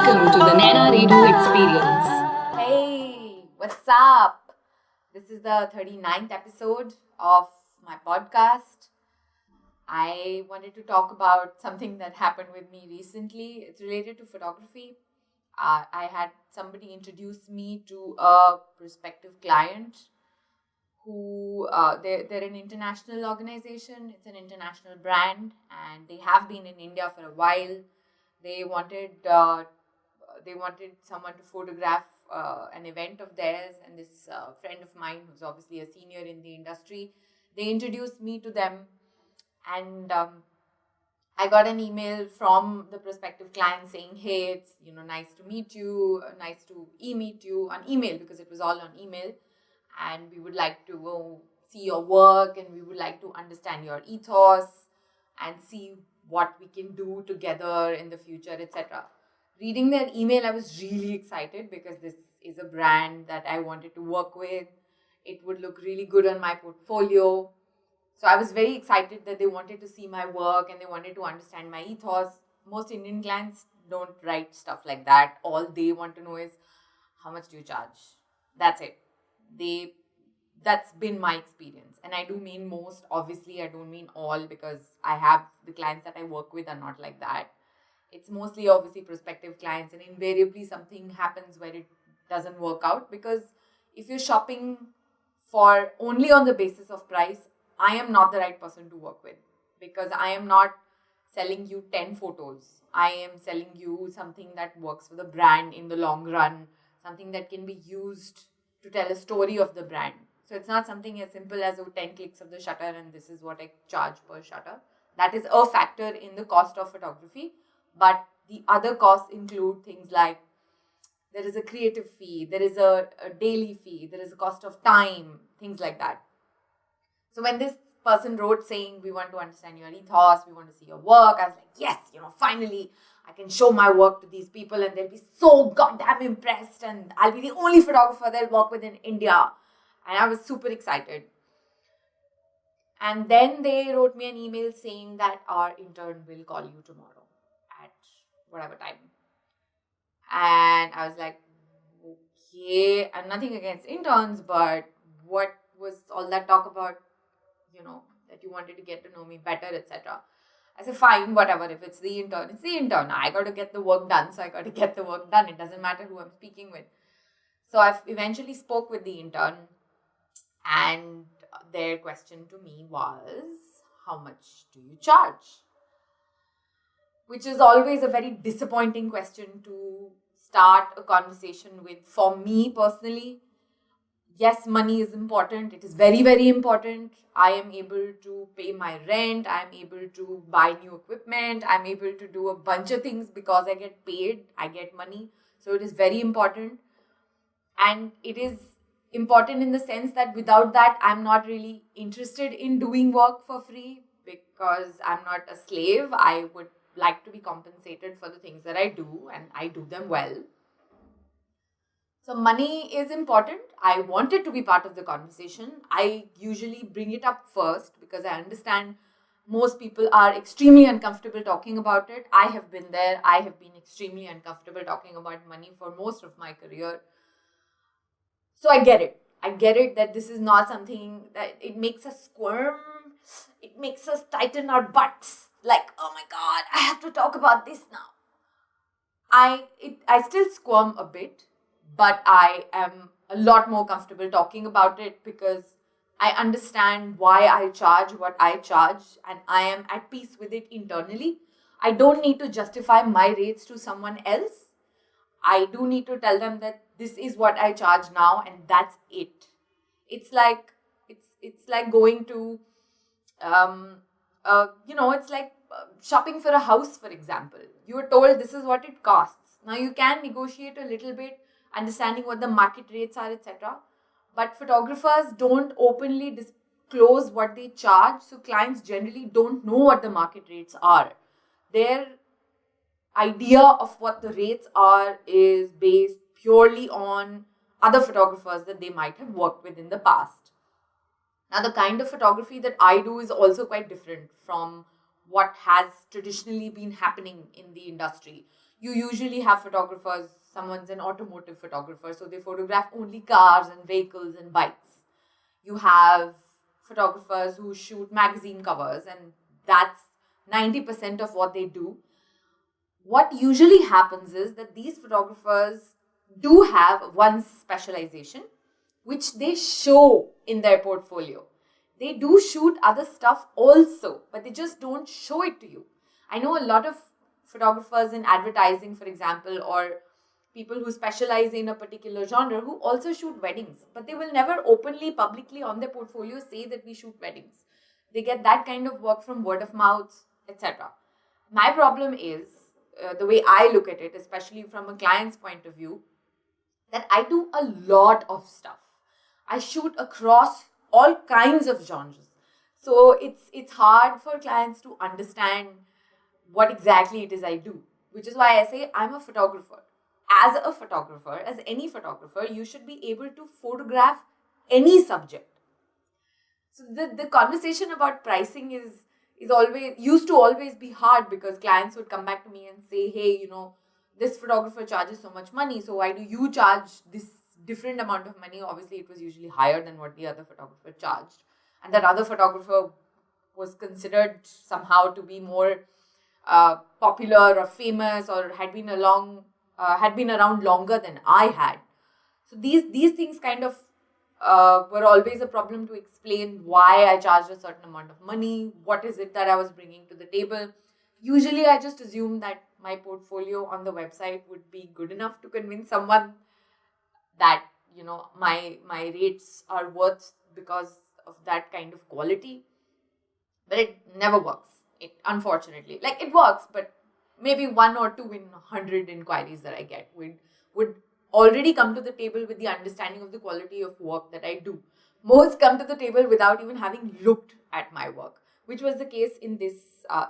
Welcome to the Naina Redhu experience. Hey, what's up? This is the 39th episode of my podcast. I wanted to talk about something that happened with me recently. It's related to photography. I had somebody introduce me to a prospective client who they're an international organization. It's an international brand, and they have been in India for a while. They wanted someone to photograph an event of theirs, and this friend of mine, who's obviously a senior in the industry, they introduced me to them, and I got an email from the prospective client saying, "Hey, it's nice to meet you, nice to meet you on email because it was all on email, and we would like to see your work, and we would like to understand your ethos and see what we can do together in the future, etc." Reading their email, I was really excited because this is a brand that I wanted to work with. It would look really good on my portfolio. So I was very excited that they wanted to see my work and they wanted to understand my ethos. Most Indian clients don't write stuff like that. All they want to know is, how much do you charge? That's it. That's been my experience. And I do mean most. Obviously, I don't mean all, because I have the clients that I work with are not like that. It's mostly obviously prospective clients, and invariably something happens where it doesn't work out, because if you're shopping for only on the basis of price, I am not the right person to work with, because I am not selling you 10 photos. I am selling you something that works for the brand in the long run, something that can be used to tell a story of the brand. So it's not something as simple as 10 clicks of the shutter and this is what I charge per shutter. That is a factor in the cost of photography. But the other costs include things like there is a creative fee, there is a daily fee, there is a cost of time, things like that. So when this person wrote saying, we want to understand your ethos, we want to see your work, I was like, yes, finally I can show my work to these people and they'll be so goddamn impressed, and I'll be the only photographer they'll work with in India. And I was super excited. And then they wrote me an email saying that our intern will call you tomorrow at whatever time. And I was like, okay, I'm nothing against interns, but what was all that talk about, that you wanted to get to know me better, etc. I said, fine, whatever. If it's the intern, it's the intern. I got to get the work done, so I got to get the work done. It doesn't matter who I'm speaking with. So I eventually spoke with the intern, and their question to me was, how much do you charge? Which is always a very disappointing question to start a conversation with. For me personally, yes, money is important. It is very, very important. I am able to pay my rent. I am able to buy new equipment. I'm able to do a bunch of things because I get paid. I get money. So it is very important. And it is important in the sense that without that, I'm not really interested in doing work for free, because I'm not a slave. I would like to be compensated for the things that I do, and I do them well. So money is important. I want it to be part of the conversation. I usually bring it up first because I understand most people are extremely uncomfortable talking about it. I have been there. I have been extremely uncomfortable talking about money for most of my career. So I get it. I get it that this is not something that it makes us squirm. It makes us tighten our butts. Like, oh my God, I have to talk about this now. I still squirm a bit, but I am a lot more comfortable talking about it because I understand why I charge what I charge, and I am at peace with it internally. I don't need to justify my rates to someone else. I do need to tell them that this is what I charge now, and that's it. It's like going to it's like shopping for a house, for example. You are told this is what it costs. Now you can negotiate a little bit, understanding what the market rates are, etc. But photographers don't openly disclose what they charge, so clients generally don't know what the market rates are. Their idea of what the rates are is based purely on other photographers that they might have worked with in the past. Now, the kind of photography that I do is also quite different from what has traditionally been happening in the industry. You usually have photographers, someone's an automotive photographer, so they photograph only cars and vehicles and bikes. You have photographers who shoot magazine covers, and that's 90% of what they do. What usually happens is that these photographers do have one specialization which they show in their portfolio. They do shoot other stuff also, but they just don't show it to you. I know a lot of photographers in advertising, for example, or people who specialize in a particular genre who also shoot weddings, but they will never openly, publicly on their portfolio say that we shoot weddings. They get that kind of work from word of mouth, etc. My problem is the way I look at it, especially from a client's point of view, that I do a lot of stuff. I shoot across all kinds of genres. So it's hard for clients to understand what exactly it is I do, which is why I say I'm a photographer. As a photographer, as any photographer, you should be able to photograph any subject. So the conversation about pricing is always used to always be hard, because clients would come back to me and say, hey, this photographer charges so much money, so why do you charge this different amount of money? Obviously it was usually higher than what the other photographer charged, and that other photographer was considered somehow to be more popular or famous, or had been around longer than I had. So these things kind of were always a problem to explain why I charged a certain amount of money, what is it that I was bringing to the table. Usually I just assume that my portfolio on the website would be good enough to convince someone that my rates are worth because of that kind of quality. But it never works. It, unfortunately, like, it works, but maybe 1 or 2 in 100 inquiries that I get would already come to the table with the understanding of the quality of work that I do. Most come to the table without even having looked at my work, which was the case in this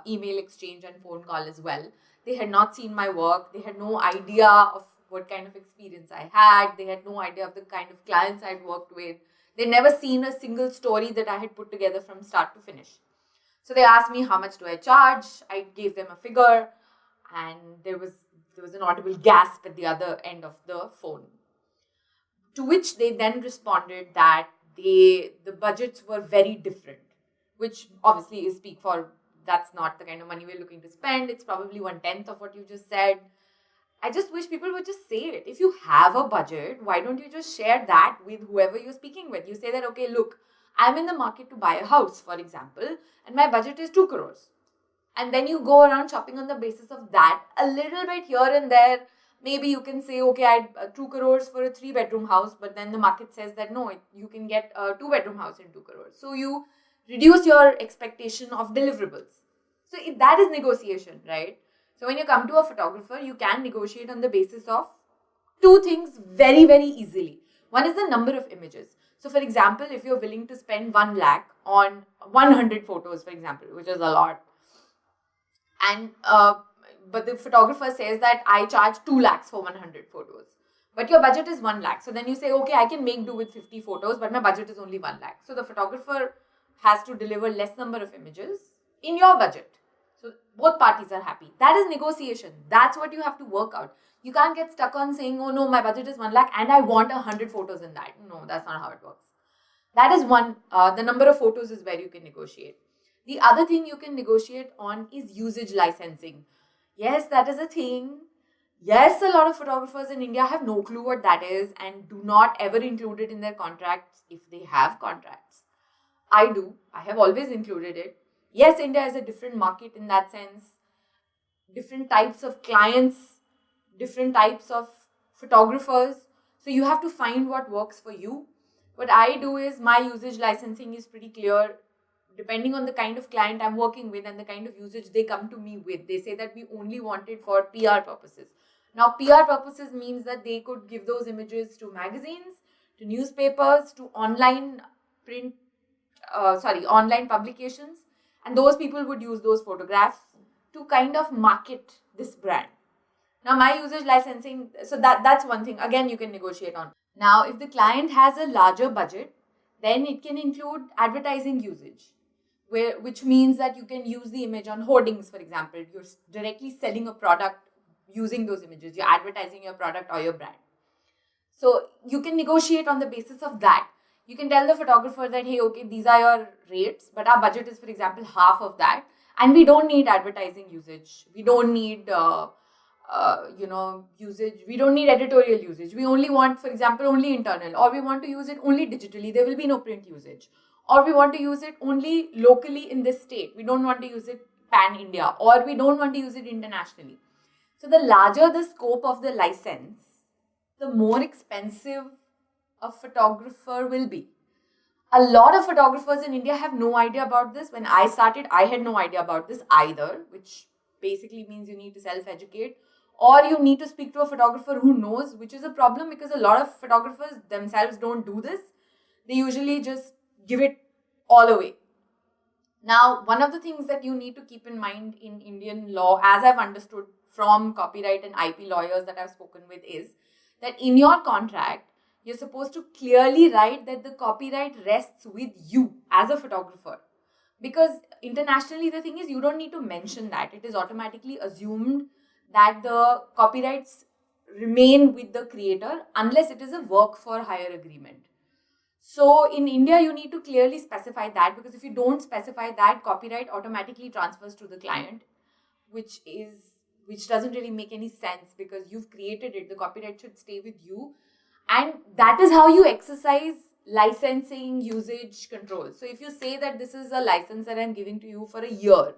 email exchange and phone call as well. They had not seen my work. They had no idea of what kind of experience I had. They had no idea of the kind of clients I'd worked with. They'd never seen a single story that I had put together from start to finish. So they asked me, how much do I charge? I gave them a figure, and there was an audible gasp at the other end of the phone. To which they then responded that the budgets were very different, which obviously is speak for that's not the kind of money we're looking to spend. It's probably 1/10 of what you just said. I just wish people would just say it. If you have a budget, why don't you just share that with whoever you're speaking with? You say that, okay, look, I'm in the market to buy a house, for example, and my budget is 2 crores. And then you go around shopping on the basis of that, a little bit here and there. Maybe you can say, okay, I'd 2 crores for a 3-bedroom house, but then the market says that no, you can get a 2-bedroom house in 2 crores. So you reduce your expectation of deliverables. So that is negotiation, right? So when you come to a photographer, you can negotiate on the basis of 2 things very, very easily. One is the number of images. So for example, if you're willing to spend 1 lakh on 100 photos, for example, which is a lot, and but the photographer says that I charge 2 lakhs for 100 photos, but your budget is 1 lakh. So then you say, okay, I can make do with 50 photos, but my budget is only 1 lakh. So the photographer has to deliver less number of images in your budget. So both parties are happy. That is negotiation. That's what you have to work out. You can't get stuck on saying, oh no, my budget is 1 lakh and I want 100 photos in that. No, that's not how it works. That is one. The number of photos is where you can negotiate. The other thing you can negotiate on is usage licensing. Yes, that is a thing. Yes, a lot of photographers in India have no clue what that is and do not ever include it in their contracts if they have contracts. I do. I have always included it. Yes, India is a different market in that sense. Different types of clients, different types of photographers. So you have to find what works for you. What I do is my usage licensing is pretty clear. Depending on the kind of client I'm working with and the kind of usage they come to me with, they say that we only want it for PR purposes. Now, PR purposes means that they could give those images to magazines, to newspapers, to online online publications, and those people would use those photographs to kind of market this brand. Now, my usage licensing, so that's one thing. Again, you can negotiate on. Now, if the client has a larger budget, then it can include advertising usage. which means that you can use the image on hoardings, for example. You're directly selling a product using those images. You're advertising your product or your brand. So you can negotiate on the basis of that. You can tell the photographer that, hey, okay, these are your rates, but our budget is, for example, half of that. And we don't need advertising usage. We don't need, usage. We don't need editorial usage. We only want, for example, only internal, or we want to use it only digitally. There will be no print usage. Or we want to use it only locally in this state. We don't want to use it pan-India, or we don't want to use it internationally. So the larger the scope of the license, the more expensive a photographer will be. A lot of photographers in India have no idea about this. When I started, I had no idea about this either, which basically means you need to self-educate, or you need to speak to a photographer who knows, which is a problem because a lot of photographers themselves don't do this. They usually just give it all away. Now, one of the things that you need to keep in mind in Indian law, as I've understood from copyright and IP lawyers that I've spoken with, is that in your contract, you're supposed to clearly write that the copyright rests with you as a photographer. Because internationally, the thing is, you don't need to mention that. It is automatically assumed that the copyrights remain with the creator unless it is a work for hire agreement. So in India, you need to clearly specify that, because if you don't specify that, copyright automatically transfers to the client, which doesn't really make any sense because you've created it. The copyright should stay with you. And that is how you exercise licensing, usage, control. So if you say that this is a license that I'm giving to you for a year,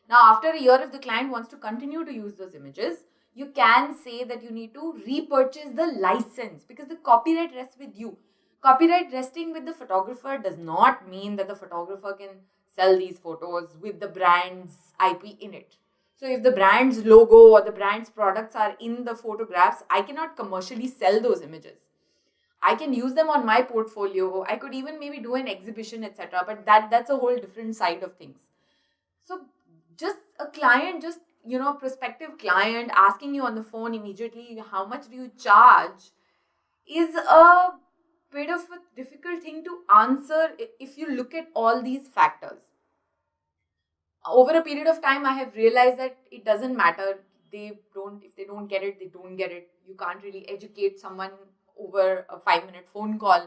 now after a year, if the client wants to continue to use those images, you can say that you need to repurchase the license because the copyright rests with you. Copyright resting with the photographer does not mean that the photographer can sell these photos with the brand's IP in it. So if the brand's logo or the brand's products are in the photographs, I cannot commercially sell those images. I can use them on my portfolio. I could even maybe do an exhibition, etc. But that's a whole different side of things. So just a client, prospective client asking you on the phone immediately, how much do you charge, is a bit of a difficult thing to answer if you look at all these factors. Over a period of time, I have realized that it doesn't matter. If they don't get it, they don't get it. You can't really educate someone over a 5-minute phone call.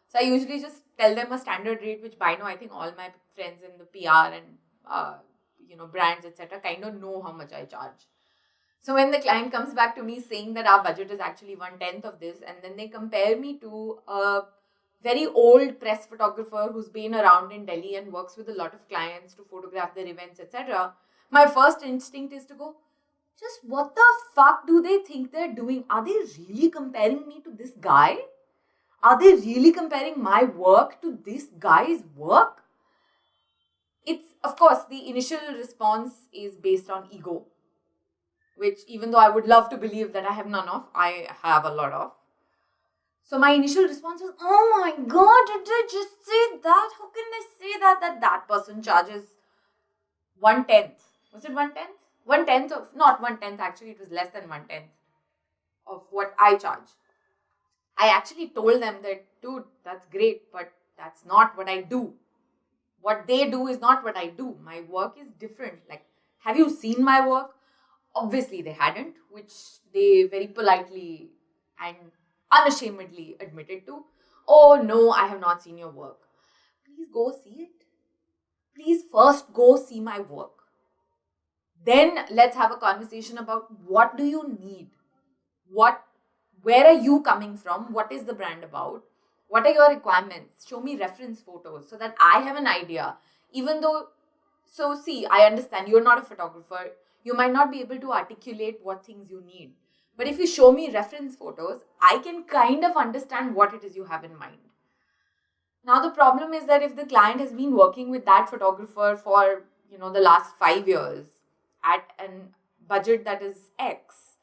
So I usually just tell them a standard rate, which by now I think all my friends in the PR and brands, etc., kind of know how much I charge. So when the client comes back to me saying that our budget is actually 1/10 of this, and then they compare me to a very old press photographer who's been around in Delhi and works with a lot of clients to photograph their events, etc., my first instinct is to go, just what the fuck do they think they're doing? Are they really comparing me to this guy? Are they really comparing my work to this guy's work? It's, of course, the initial response is based on ego, which even though I would love to believe that I have none of, I have a lot of. So my initial response was, oh my God, did they just say that? How can they say that person charges 1/10? Was it 1/10? 1/10 of, not 1/10 actually, it was less than 1/10 of what I charge. I actually told them that, dude, that's great, but that's not what I do. What they do is not what I do. My work is different. Like, have you seen my work? Obviously they hadn't, which they very politely and unashamedly admitted to. Oh no, I have not seen your work. Please go see it. Please first go see my work. Then let's have a conversation about what do you need? Where are you coming from? What is the brand about? What are your requirements? Show me reference photos so that I have an idea. I understand you're not a photographer. You might not be able to articulate what things you need. But if you show me reference photos, I can kind of understand what it is you have in mind. Now, the problem is that if the client has been working with that photographer for, the last 5 years at a budget that is X,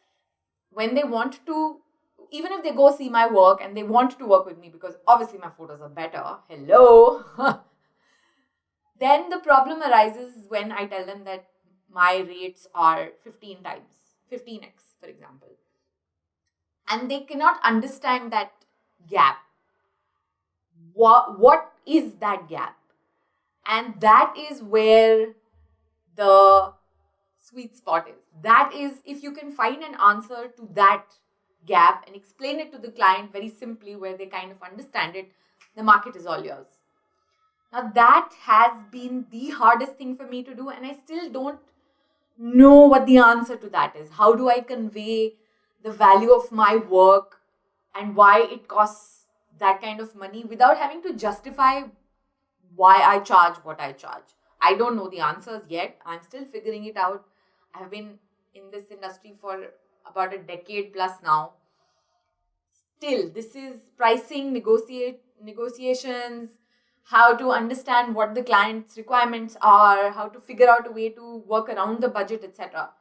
when they want to, even if they go see my work and they want to work with me because obviously my photos are better, hello, then the problem arises when I tell them that my rates are 15x, for example. And they cannot understand that gap. What is that gap? And that is where the sweet spot is. That is, if you can find an answer to that gap and explain it to the client very simply where they kind of understand it, the market is all yours. Now, that has been the hardest thing for me to do, and I still don't know what the answer to that is. How do I convey the value of my work and why it costs that kind of money without having to justify why I charge what I charge? I don't know the answers yet. I'm still figuring it out. I've been in this industry for about a decade plus now. Still, this is pricing, negotiations, how to understand what the client's requirements are, how to figure out a way to work around the budget, etc.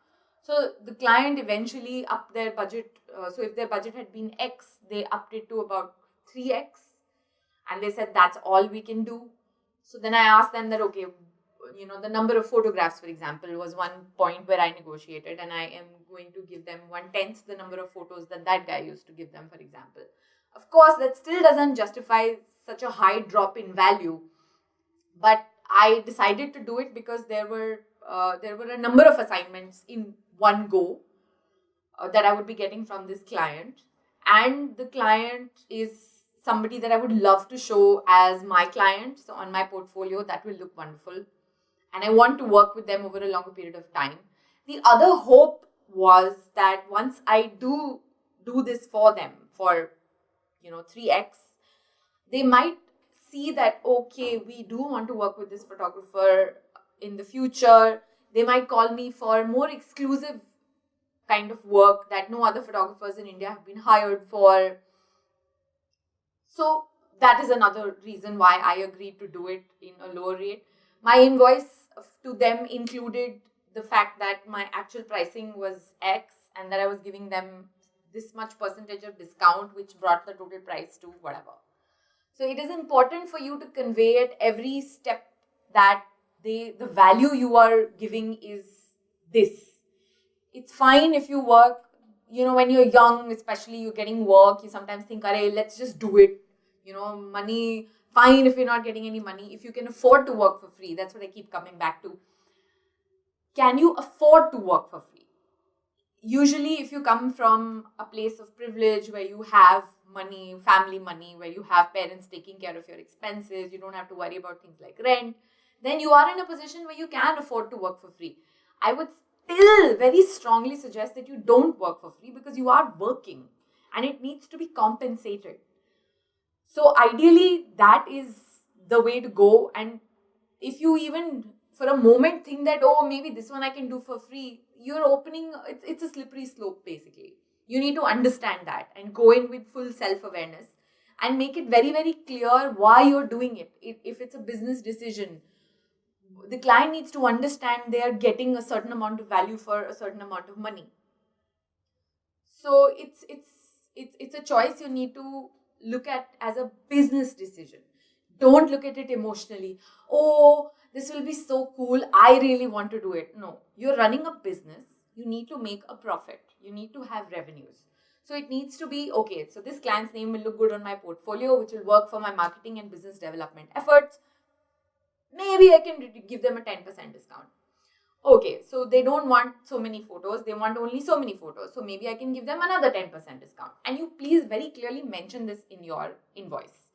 So the client eventually upped their budget. So if their budget had been X, they upped it to about 3X. And they said, that's all we can do. So then I asked them that, okay, the number of photographs, for example, was one point where I negotiated, and I am going to give them 1/10 the number of photos that guy used to give them, for example. Of course, that still doesn't justify such a high drop in value, but I decided to do it because there were a number of assignments in one go that I would be getting from this client, and the client is somebody that I would love to show as my client. So on my portfolio, that will look wonderful. And I want to work with them over a longer period of time. The other hope was that once I do this for them for 3x, they might see that, okay, we do want to work with this photographer in the future. They might call me for more exclusive kind of work that no other photographers in India have been hired for. So that is another reason why I agreed to do it in a lower rate. My invoice to them included the fact that my actual pricing was X and that I was giving them this much percentage of discount, which brought the total price to whatever. So it is important for you to convey at every step that the value you are giving is this. It's fine if you work, when you're young, especially you're getting work, you sometimes think, let's just do it. Money, fine if you're not getting any money. If you can afford to work for free, that's what I keep coming back to. Can you afford to work for free? Usually, if you come from a place of privilege where you have money, family money, where you have parents taking care of your expenses, you don't have to worry about things like rent, then you are in a position where you can afford to work for free. I would still very strongly suggest that you don't work for free because you are working and it needs to be compensated. So ideally, that is the way to go. And if you even for a moment think that, maybe this one I can do for free, you're opening, it's a slippery slope basically. You need to understand that and go in with full self-awareness and make it very, very clear why you're doing it. If it's a business decision, the client needs to understand they are getting a certain amount of value for a certain amount of money. So it's a choice you need to look at as a business decision. Don't look at it emotionally. This will be so cool, I really want to do it. No, you're running a business. You need to make a profit. You need to have revenues. So it needs to be, okay, so this client's name will look good on my portfolio, which will work for my marketing and business development efforts. Maybe I can give them a 10% discount. Okay, so they don't want so many photos. They want only so many photos. So maybe I can give them another 10% discount. And you please very clearly mention this in your invoice.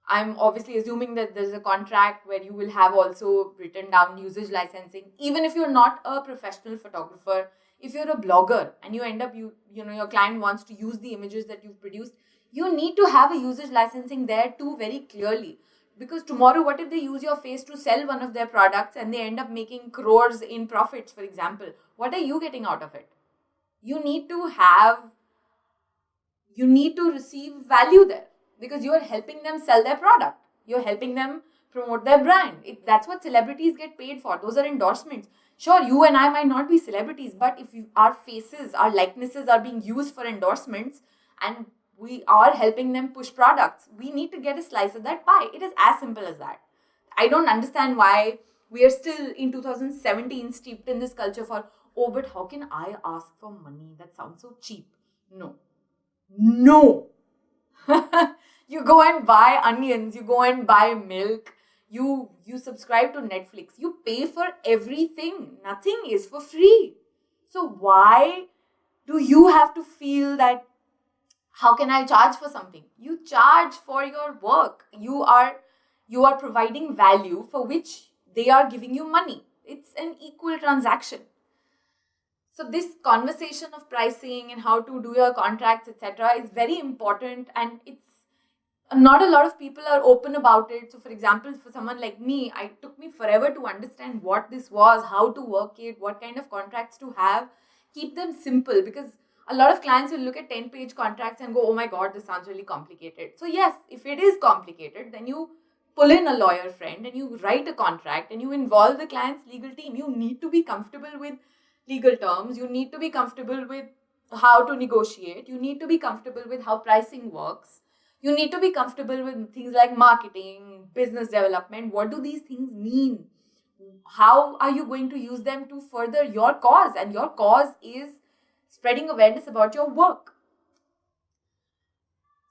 I'm obviously assuming that there's a contract where you will have also written down usage licensing. Even if you're not a professional photographer, if you're a blogger and you end up, your client wants to use the images that you've produced, you need to have a usage licensing there too very clearly. Because tomorrow, what if they use your face to sell one of their products and they end up making crores in profits, for example? What are you getting out of it? You need to receive value there because you're helping them sell their product. You're helping them promote their brand. That's what celebrities get paid for. Those are endorsements. Sure, you and I might not be celebrities, but if our faces, our likenesses are being used for endorsements and we are helping them push products, we need to get a slice of that pie. It is as simple as that. I don't understand why we are still in 2017 steeped in this culture for, but how can I ask for money? That sounds so cheap. No. You go and buy onions, you go and buy milk, You subscribe to Netflix. You pay for everything. Nothing is for free. So why do you have to feel that, how can I charge for something? You charge for your work. You are providing value for which they are giving you money. It's an equal transaction. So this conversation of pricing and how to do your contracts, etc., is very important, and it's not a lot of people are open about it. So for example, for someone like me, it took me forever to understand what this was, how to work it, what kind of contracts to have. Keep them simple, because a lot of clients will look at 10-page contracts and go, oh my god, this sounds really complicated. So yes, if it is complicated, then you pull in a lawyer friend and you write a contract and you involve the client's legal team. You need to be comfortable with legal terms. You need to be comfortable with how to negotiate. You need to be comfortable with how pricing works. You need to be comfortable with things like marketing, business development. What do these things mean? How are you going to use them to further your cause? And your cause is spreading awareness about your work.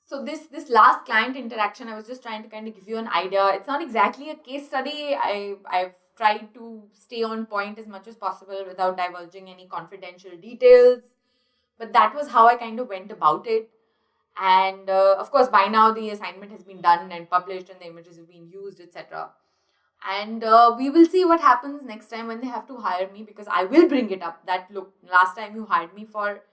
So this last client interaction, I was just trying to kind of give you an idea. It's not exactly a case study. I've tried to stay on point as much as possible without divulging any confidential details. But that was how I kind of went about it. And of course, by now the assignment has been done and published and the images have been used, etc. And we will see what happens next time when they have to hire me, because I will bring it up that, look, last time you hired me for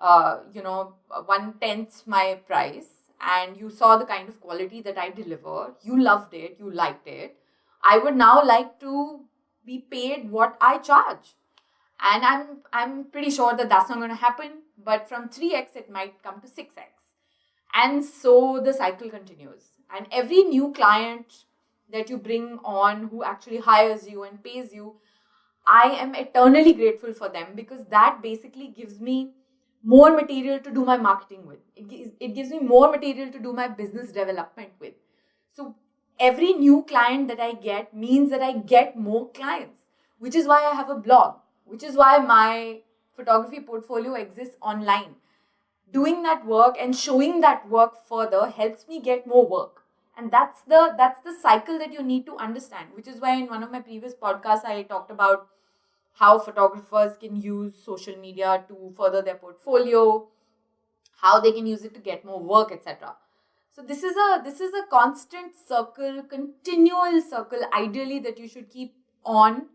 1/10 my price, and you saw the kind of quality that I deliver. You loved it, you liked it. I would now like to be paid what I charge. And I'm pretty sure that that's not going to happen. But from 3x, it might come to 6x. And so the cycle continues. And every new client that you bring on who actually hires you and pays you, I am eternally grateful for them, because that basically gives me more material to do my marketing with. It gives me more material to do my business development with. So every new client that I get means that I get more clients, which is why I have a blog, which is why my photography portfolio exists online. Doing that work and showing that work further helps me get more work. And that's the cycle that you need to understand, which is why in one of my previous podcasts I talked about how photographers can use social media to further their portfolio, how they can use it to get more work, etc. So this is a constant circle, continual circle, ideally, that you should keep on.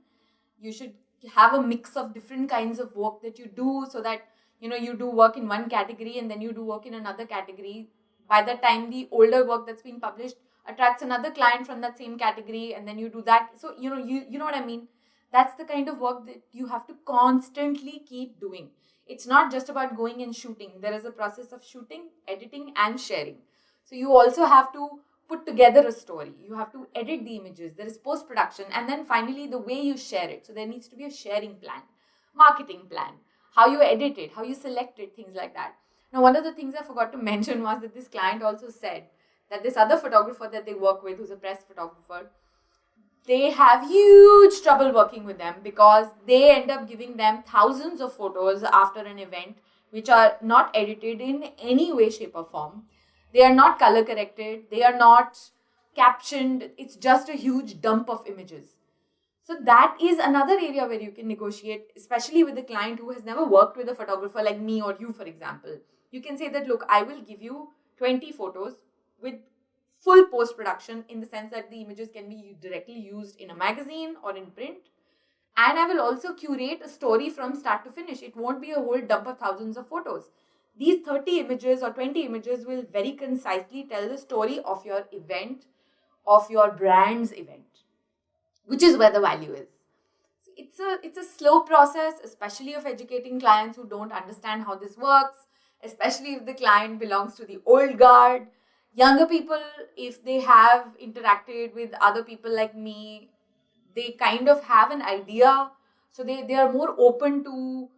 You should have a mix of different kinds of work that you do, so that you do work in one category and then you do work in another category. By the time the older work that's being published attracts another client from that same category, and then you do that. So you know what I mean. That's the kind of work that you have to constantly keep doing. It's not just about going and shooting. There is a process of shooting, editing, and sharing. So you also have to put together a story. You have to edit the images. There is post-production. And then finally, the way you share it. So there needs to be a sharing plan, marketing plan, how you edit it, how you select it, things like that. Now, one of the things I forgot to mention was that this client also said that this other photographer that they work with, who's a press photographer, they have huge trouble working with them, because they end up giving them thousands of photos after an event which are not edited in any way, shape, or form. They are not color corrected. They are not captioned. It's just a huge dump of images. So that is another area where you can negotiate, especially with a client who has never worked with a photographer like me or you, for example. You can say that, look, I will give you 20 photos with full post-production, in the sense that the images can be directly used in a magazine or in print. And I will also curate a story from start to finish. It won't be a whole dump of thousands of photos. These 30 images or 20 images will very concisely tell the story of your event, of your brand's event, which is where the value is. It's a slow process, especially of educating clients who don't understand how this works, especially if the client belongs to the old guard. Younger people, if they have interacted with other people like me, they kind of have an idea. So they are more open to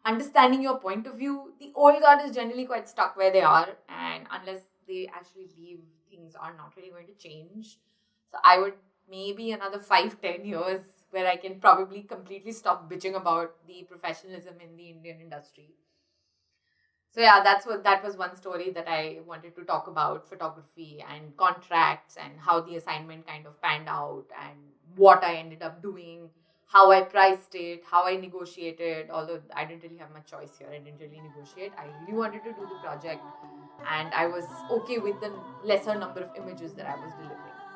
understanding your point of view. The old guard is generally quite stuck where they are, and unless they actually leave, things are not really going to change. So I would maybe another 5-10 years where I can probably completely stop bitching about the professionalism in the Indian industry. So yeah, that was one story that I wanted to talk about photography and contracts and how the assignment kind of panned out and what I ended up doing, how I priced it, how I negotiated. Although I didn't really have much choice here, I didn't really negotiate. I really wanted to do the project, and I was okay with the lesser number of images that I was delivering.